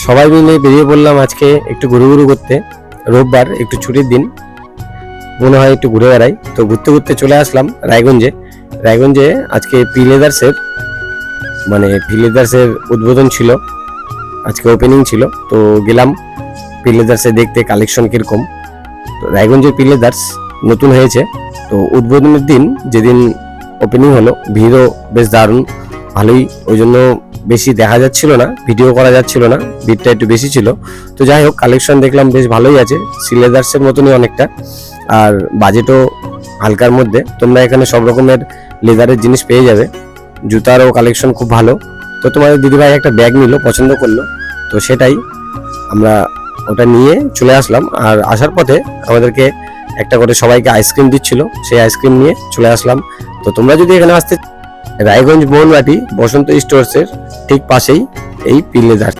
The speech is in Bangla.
সবাই মিলে বেরিয়ে পড়লাম আজকে একটু ঘুরু করতে। রোববার, একটু ছুটির দিন, মনে হয় একটু ঘুরে বেড়াই। তো ঘুরতে ঘুরতে চলে আসলাম রায়গঞ্জে আজকে পি লেদার্সের উদ্বোধন ছিল, আজকে ওপেনিং ছিল। তো গেলাম পি লেদার্সে দেখতে কালেকশন কিরকম। তো রায়গঞ্জের পি লেদার্স নতুন হয়েছে, তো উদ্বোধনের দিন যেদিন ওপেনিং হলো ভিড়ও বেশ দারুণ, ভালোই, ওই জন্য বেশি দেখা যাচ্ছিল না, ভিডিও করা যাচ্ছিল না, ভিড়টা একটু বেশি ছিল। তো যাই হোক, কালেকশন দেখলাম বেশ ভালোই আছে, সি লেদার্সের মতনই অনেকটা, আর বাজেটও হালকার মধ্যে। তোমরা এখানে সব রকমের লেদারের জিনিস পেয়ে যাবে, জুতারও কালেকশন খুব ভালো। তো তোমাদের দিদিভাই একটা ব্যাগ নিল, পছন্দ করলো, তো সেটাই আমরা ওটা নিয়ে চলে আসলাম। আর আসার পথে আমাদেরকে একটা করে সবাইকে আইসক্রিম দিচ্ছিল, সেই আইসক্রিম নিয়ে চলে আসলাম। তো তোমরা যদি এখানে আসতে, রায়গঞ্জ মোহনবাটি বসন্ত স্টোর্সের ঠিক পাশেই এই পি লেদার্স।